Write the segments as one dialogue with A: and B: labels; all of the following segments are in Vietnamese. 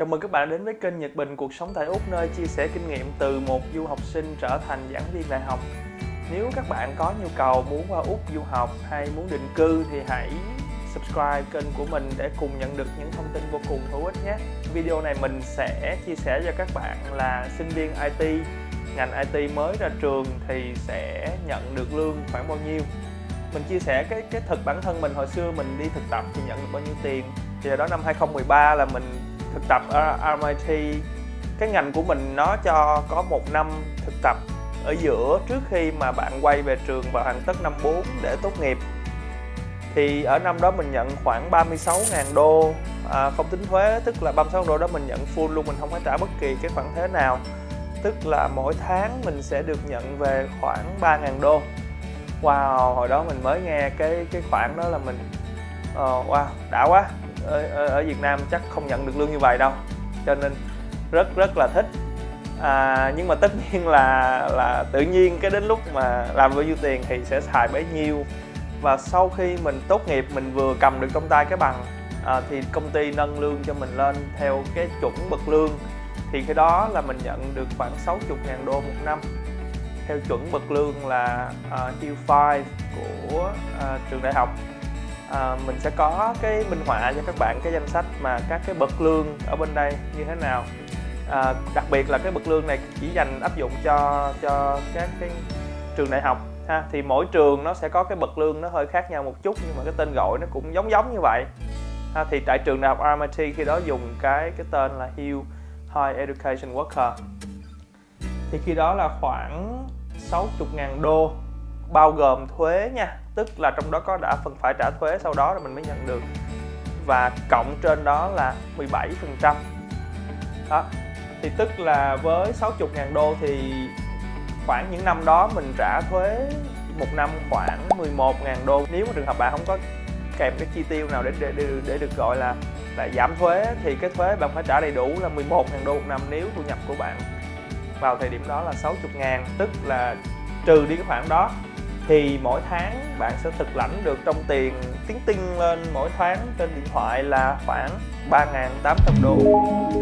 A: Chào mừng các bạn đến với kênh Nhật Bình Cuộc sống tại Úc, nơi chia sẻ kinh nghiệm từ một du học sinh trở thành giảng viên đại học. Nếu các bạn có nhu cầu muốn qua Úc du học hay muốn định cư thì hãy subscribe kênh của mình để cùng nhận được những thông tin vô cùng hữu ích nhé. Video này mình sẽ chia sẻ cho các bạn là sinh viên IT, ngành IT mới ra trường thì sẽ nhận được lương khoảng bao nhiêu. Mình chia sẻ cái thực bản thân mình, hồi xưa mình đi thực tập thì nhận được bao nhiêu tiền. Thì đó năm 2013 là mình thực tập ở RMIT. Cái ngành của mình nó cho có 1 năm thực tập ở giữa trước khi mà bạn quay về trường và hoàn tất năm 4 để tốt nghiệp. Thì ở năm đó mình nhận khoảng 36.000 đô, không tính thuế, tức là 36.000 đô đó mình nhận full luôn, mình không phải trả bất kỳ cái khoản thuế nào. Tức là mỗi tháng mình sẽ được nhận về khoảng 3.000 đô. Wow, hồi đó mình mới nghe cái khoản đó là mình wow, đã quá. Ở Việt Nam chắc không nhận được lương như vậy đâu, cho nên rất là thích. Nhưng mà tất nhiên là tự nhiên cái đến lúc mà làm bao nhiêu tiền thì sẽ xài bấy nhiêu. Và sau khi mình tốt nghiệp, mình vừa cầm được trong tay cái bằng, thì công ty nâng lương cho mình lên theo cái chuẩn bậc lương. Thì cái đó là mình nhận được khoảng 60.000 đô một năm theo chuẩn bậc lương là Tier 5 của trường đại học. Mình sẽ có cái minh họa cho các bạn cái danh sách mà các cái bậc lương ở bên đây như thế nào. Đặc biệt là cái bậc lương này chỉ dành áp dụng cho các cái trường đại học ha. Thì mỗi trường nó sẽ có cái bậc lương nó hơi khác nhau một chút, nhưng mà cái tên gọi nó cũng giống như vậy ha. Thì tại trường đại học RMIT khi đó dùng cái tên là Hill High Education Worker. Thì khi đó là khoảng 60.000 đô bao gồm thuế nha, tức là trong đó có đã phần phải trả thuế, sau đó rồi mình mới nhận được, và cộng trên đó là 17%. Đó, thì tức là với 60.000 đô thì khoảng những năm đó mình trả thuế một năm khoảng 11.000 đô. Nếu mà trường hợp bạn không có kèm cái chi tiêu nào để được gọi là giảm thuế thì cái thuế bạn phải trả đầy đủ là 11.000 đô một năm nếu thu nhập của bạn vào thời điểm đó là 60.000, tức là trừ đi cái khoản đó thì mỗi tháng bạn sẽ thực lãnh được trong tiền tinh lên mỗi tháng trên điện thoại là khoảng 3.800 đô.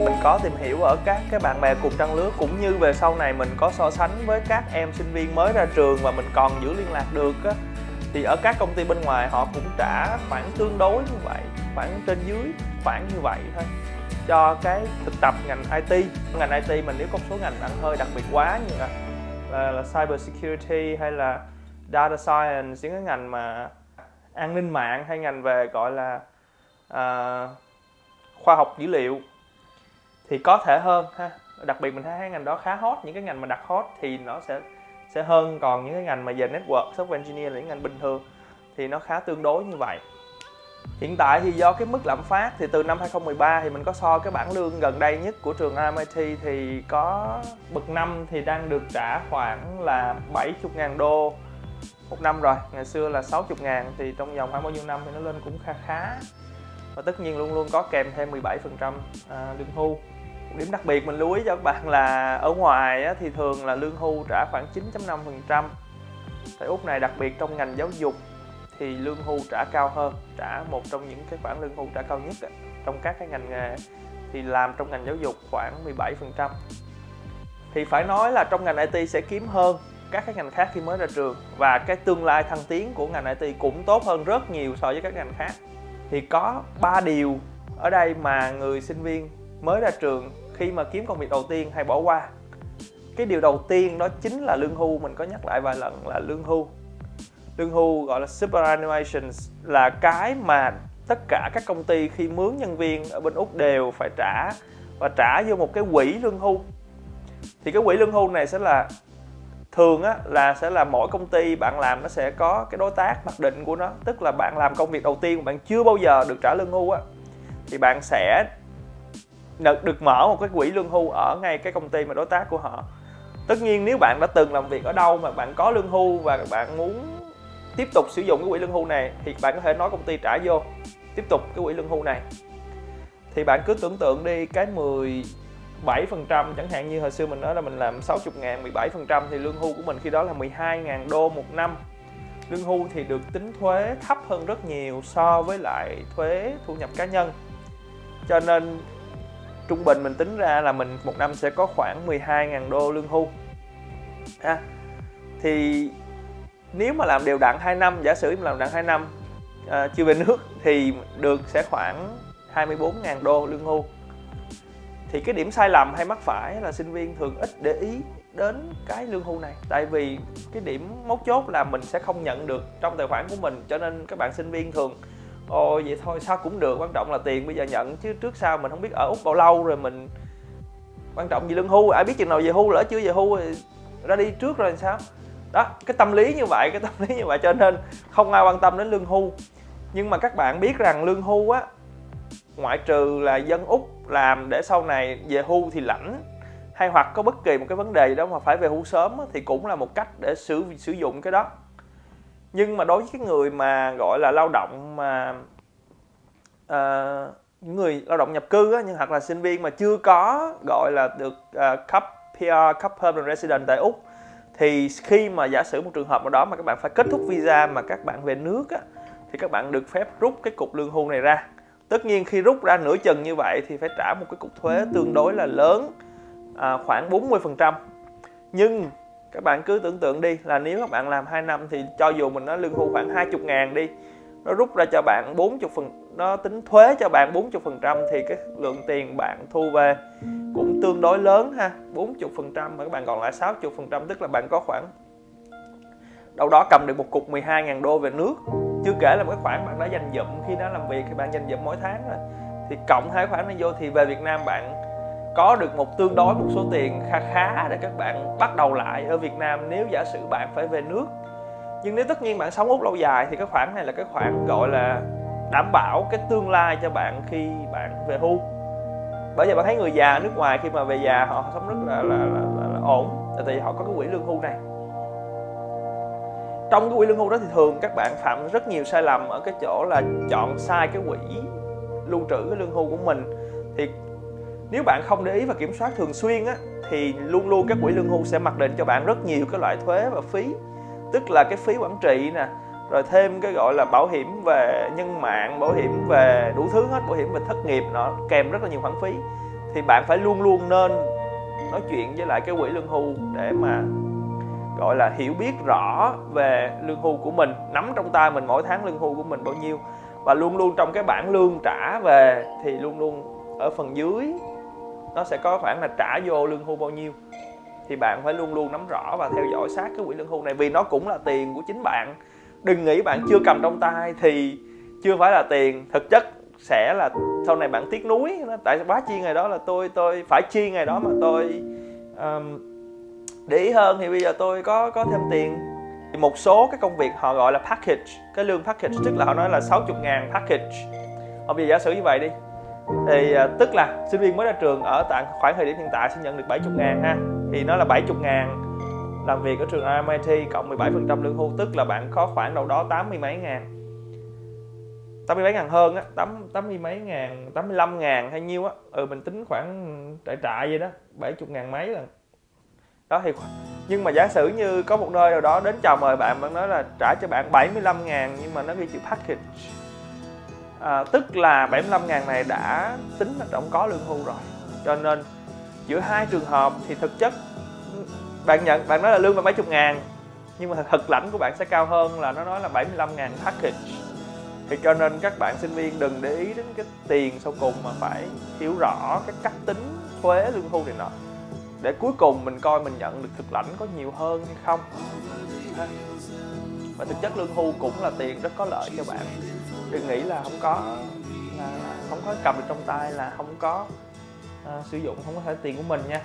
A: Mình có tìm hiểu ở các cái bạn bè cùng trang lứa, cũng như về sau này mình có so sánh với các em sinh viên mới ra trường mà mình còn giữ liên lạc được á, thì ở các công ty bên ngoài họ cũng trả khoảng tương đối như vậy, khoảng trên dưới khoảng như vậy thôi cho cái thực tập ngành IT. Ngành IT mình nếu có số ngành bạn hơi đặc biệt quá như là cyber security hay là data science, những cái ngành mà an ninh mạng hay ngành về gọi là khoa học dữ liệu thì có thể hơn ha. Đặc biệt mình thấy ngành đó khá hot, những cái ngành mà đặt hot thì nó sẽ hơn, còn những cái ngành mà về network, software engineer là những ngành bình thường thì nó khá tương đối như vậy. Hiện tại thì do cái mức lạm phát thì từ năm 2013 thì mình có so cái bảng lương gần đây nhất của trường RMIT thì có bậc 5 thì đang được trả khoảng là 70.000 đô một năm rồi. Ngày xưa là 60.000 thì trong vòng khoảng bao nhiêu năm thì nó lên cũng khá. Và tất nhiên luôn có kèm thêm 17% lương hưu. Một điểm đặc biệt mình lưu ý cho các bạn là ở ngoài thì thường là lương hưu trả khoảng 9.5%. Tại Úc này đặc biệt trong ngành giáo dục thì lương hưu trả cao hơn, trả một trong những cái khoản lương hưu trả cao nhất trong các cái ngành nghề thì làm trong ngành giáo dục khoảng 17%. Thì phải nói là trong ngành IT sẽ kiếm hơn các cái ngành khác khi mới ra trường, và cái tương lai thăng tiến của ngành IT cũng tốt hơn rất nhiều so với các ngành khác. Thì có 3 điều ở đây mà người sinh viên mới ra trường khi mà kiếm công việc đầu tiên hay bỏ qua. Cái điều đầu tiên đó chính là lương hưu. Mình có nhắc lại vài lần là lương hưu. Lương hưu gọi là superannuation là cái mà tất cả các công ty khi mướn nhân viên ở bên Úc đều phải trả, và trả vô một cái quỹ lương hưu. Thì cái quỹ lương hưu này sẽ là thường sẽ là mỗi công ty bạn làm nó sẽ có cái đối tác mặc định của nó, tức là bạn làm công việc đầu tiên bạn chưa bao giờ được trả lương hưu thì bạn sẽ được mở một cái quỹ lương hưu ở ngay cái công ty mà đối tác của họ. Tất nhiên nếu bạn đã từng làm việc ở đâu mà bạn có lương hưu và bạn muốn tiếp tục sử dụng cái quỹ lương hưu này thì bạn có thể nói công ty trả vô tiếp tục cái quỹ lương hưu này. Thì bạn cứ tưởng tượng đi, cái 17% chẳng hạn như hồi xưa mình nói là mình làm 60.000, 17% thì lương hưu của mình khi đó là 12.000 đô một năm. Lương hưu thì được tính thuế thấp hơn rất nhiều so với lại thuế thu nhập cá nhân. Cho nên trung bình mình tính ra là mình một năm sẽ có khoảng 12.000 đô lương hưu. Thì nếu mà làm đều đặn 2 năm, giả sử mà làm đặn 2 năm chưa về nước thì được sẽ khoảng 24.000 đô lương hưu. Thì cái điểm sai lầm hay mắc phải là sinh viên thường ít để ý đến cái lương hưu này. Tại vì cái điểm mấu chốt là mình sẽ không nhận được trong tài khoản của mình, cho nên các bạn sinh viên thường ồ vậy thôi sao cũng được, quan trọng là tiền bây giờ nhận, chứ trước sau mình không biết ở Úc bao lâu rồi mình quan trọng gì lương hưu, ai biết chừng nào về hưu, lỡ chưa về hưu thì ra đi trước rồi làm sao. Đó, cái tâm lý như vậy, cho nên không ai quan tâm đến lương hưu. Nhưng mà các bạn biết rằng lương hưu á, ngoại trừ là dân Úc làm để sau này về hưu thì lãnh, hay hoặc có bất kỳ một cái vấn đề gì đó mà phải về hưu sớm á, thì cũng là một cách để sử dụng cái đó. Nhưng mà đối với cái người mà gọi là lao động mà những người lao động nhập cư á, hoặc là sinh viên mà chưa có gọi là được cấp PR, cấp Permanent Resident tại Úc, thì khi mà giả sử một trường hợp nào đó mà các bạn phải kết thúc visa mà các bạn về nước á, thì các bạn được phép rút cái cục lương hưu này ra. Tất nhiên khi rút ra nửa chừng như vậy thì phải trả một cái cục thuế tương đối là lớn, khoảng 40%. Nhưng các bạn cứ tưởng tượng đi là nếu các bạn làm 2 năm thì cho dù mình nói lương hưu khoảng 20.000 đi, nó rút ra cho bạn 40%, nó tính thuế cho bạn 40% thì cái lượng tiền bạn thu về cũng tương đối lớn ha, 40% mà các bạn còn lại 60%, tức là bạn có khoảng đâu đó cầm được một cục 12.000 đô về nước. Chưa kể là cái khoản bạn đã dành dụm khi đã làm việc thì bạn dành dụm mỗi tháng rồi. Thì cộng hai khoản này vô thì về Việt Nam bạn có được một tương đối một số tiền khá để các bạn bắt đầu lại ở Việt Nam nếu giả sử bạn phải về nước. Nhưng nếu tất nhiên bạn sống Úc lâu dài thì cái khoản này là cái khoản gọi là đảm bảo cái tương lai cho bạn khi bạn về hưu. Bởi vậy bạn thấy người già nước ngoài khi mà về già họ sống rất là ổn, tại vì họ có cái quỹ lương hưu này. Trong cái quỹ lương hưu đó thì thường các bạn phạm rất nhiều sai lầm ở cái chỗ là chọn sai cái quỹ lưu trữ cái lương hưu của mình. Thì nếu bạn không để ý và kiểm soát thường xuyên á, thì luôn luôn các quỹ lương hưu sẽ mặc định cho bạn rất nhiều cái loại thuế và phí. Tức là cái phí quản trị nè, rồi thêm cái gọi là bảo hiểm về nhân mạng, bảo hiểm về đủ thứ hết, bảo hiểm về thất nghiệp, nó kèm rất là nhiều khoản phí. Thì bạn phải luôn luôn nên nói chuyện với lại cái quỹ lương hưu để mà gọi là hiểu biết rõ về lương hưu của mình, nắm trong tay mình mỗi tháng lương hưu của mình bao nhiêu. Và luôn luôn trong cái bảng lương trả về thì luôn luôn ở phần dưới nó sẽ có khoản là trả vô lương hưu bao nhiêu. Thì bạn phải luôn luôn nắm rõ và theo dõi sát cái quỹ lương hưu này, vì nó cũng là tiền của chính bạn. Đừng nghĩ bạn chưa cầm trong tay thì chưa phải là tiền, thực chất sẽ là sau này bạn tiếc nuối. Tại quá chi ngày đó là tôi phải chi ngày đó mà tôi để ý hơn thì bây giờ tôi có thêm tiền. Thì một số cái công việc họ gọi là package, cái lương package, tức là họ nói là 60.000 package. Bây giờ giả sử như vậy đi, thì tức là sinh viên mới ra trường ở tại khoảng thời điểm hiện tại sẽ nhận được 70.000 ha. Thì nó là 70.000 làm việc ở trường RMIT cộng 17% lương hưu, tức là bạn có khoảng đâu đó 80 mấy ngàn hơn á, 80 mấy ngàn, 85 ngàn hay nhiêu á. Mình tính khoảng trại vậy đó, 70.000 mấy lần. Đó thì nhưng mà giả sử như có một nơi nào đó đến chào mời bạn nói là trả cho bạn 75.000 nhưng mà nó ghi chữ package. Tức là 75.000 này đã tính là trong có lương hưu rồi. Cho nên giữa hai trường hợp thì thực chất bạn nói là lương là 70.000 nhưng mà thực lãnh của bạn sẽ cao hơn, là nó nói là 75.000 package. Thì cho nên các bạn sinh viên đừng để ý đến cái tiền sau cùng, mà phải hiểu rõ cái cách tính thuế lương hưu này nọ, để cuối cùng mình coi mình nhận được thực lãnh có nhiều hơn hay không. Và thực chất lương hưu cũng là tiền rất có lợi cho bạn. Đừng nghĩ là không có cầm được trong tay là không có sử dụng, không có phải tiền của mình nha.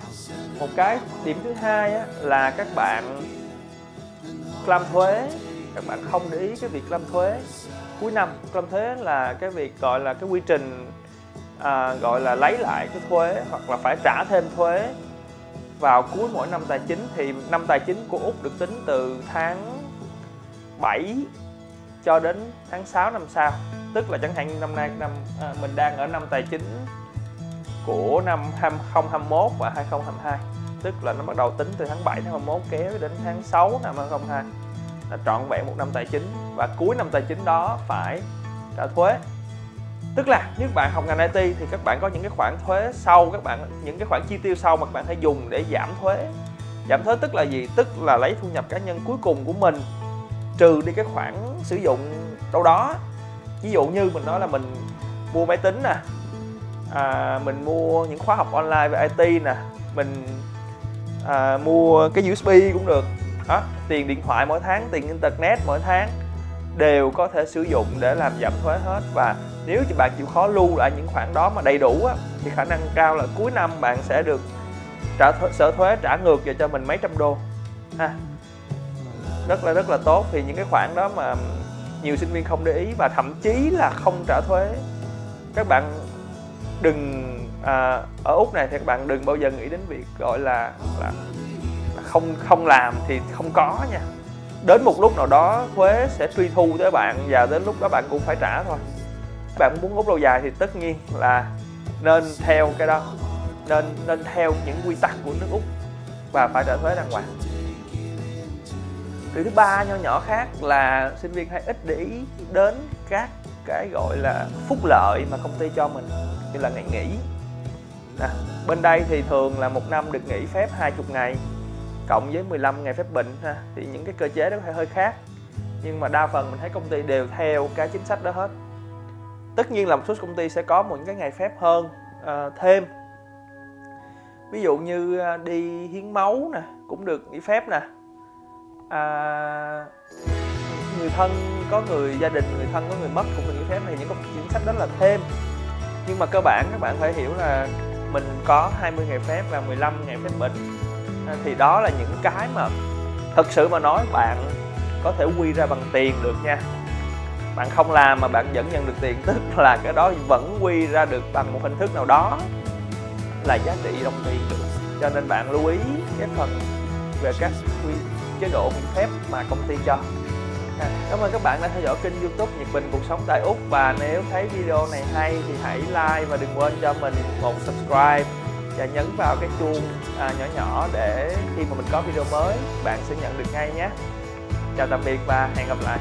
A: Một cái điểm thứ hai á, là các bạn claim thuế, các bạn không để ý cái việc claim thuế cuối năm. Claim thuế là cái việc gọi là cái quy trình gọi là lấy lại cái thuế hoặc là phải trả thêm thuế vào cuối mỗi năm tài chính. Thì năm tài chính của Úc được tính từ tháng 7 cho đến tháng 6 năm sau. Tức là chẳng hạn như năm nay mình đang ở năm tài chính của năm 2021 và 2022. Tức là nó bắt đầu tính từ tháng 7 năm 2021 kéo đến tháng 6 năm 2022. Là trọn vẹn một năm tài chính, và cuối năm tài chính đó phải trả thuế. Tức là nếu bạn học ngành IT thì các bạn có những cái khoản thuế sau, những cái khoản chi tiêu sau mà các bạn phải dùng để giảm thuế. Giảm thuế tức là gì? Tức là lấy thu nhập cá nhân cuối cùng của mình trừ đi cái khoản sử dụng đâu đó. Ví dụ như mình nói là mình mua máy tính nè, mình mua những khóa học online về IT nè, mình mua cái USB cũng được đó, tiền điện thoại mỗi tháng, tiền internet mỗi tháng đều có thể sử dụng để làm giảm thuế hết. Và nếu như bạn chịu khó lưu lại những khoản đó mà đầy đủ á, thì khả năng cao là cuối năm bạn sẽ được sở thuế trả ngược về cho mình mấy trăm đô ha. Rất là tốt. Thì những cái khoản đó mà nhiều sinh viên không để ý và thậm chí là không trả thuế. Các bạn đừng ở Úc này thì các bạn đừng bao giờ nghĩ đến việc gọi là không làm thì không có nha. Đến một lúc nào đó thuế sẽ truy thu tới bạn và đến lúc đó bạn cũng phải trả thôi. Bạn muốn Úc lâu dài thì tất nhiên là nên theo cái đó, nên theo những quy tắc của nước Úc và phải trả thuế đàng hoàng. Điều thứ ba nho nhỏ khác là sinh viên hay ít để ý đến các cái gọi là phúc lợi mà công ty cho mình, như là ngày nghỉ. Bên đây thì thường là một năm được nghỉ phép 20 ngày cộng với 15 ngày phép bệnh ha. Thì những cái cơ chế đó hơi khác, nhưng mà đa phần mình thấy công ty đều theo cái chính sách đó hết. Tất nhiên là một số công ty sẽ có một cái ngày phép hơn thêm. Ví dụ như đi hiến máu nè cũng được nghỉ phép nè. Người thân có người gia đình, người thân có người mất cũng được nghỉ phép, thì những cái chính sách đó là thêm. Nhưng mà cơ bản các bạn phải hiểu là mình có 20 ngày phép và 15 ngày phép bệnh. Thì đó là những cái mà thật sự mà nói bạn có thể quy ra bằng tiền được nha. Bạn không làm mà bạn vẫn nhận được tiền, tức là cái đó vẫn quy ra được bằng một hình thức nào đó là giá trị đồng tiền được. Cho nên bạn lưu ý cái phần về các chế độ miễn phép mà công ty cho. Cảm ơn các bạn đã theo dõi kênh YouTube Nhật Bình Cuộc Sống tại Úc. Và nếu thấy video này hay thì hãy like và đừng quên cho mình một subscribe và nhấn vào cái chuông nhỏ nhỏ để khi mà mình có video mới bạn sẽ nhận được ngay nhé. Chào tạm biệt và hẹn gặp lại.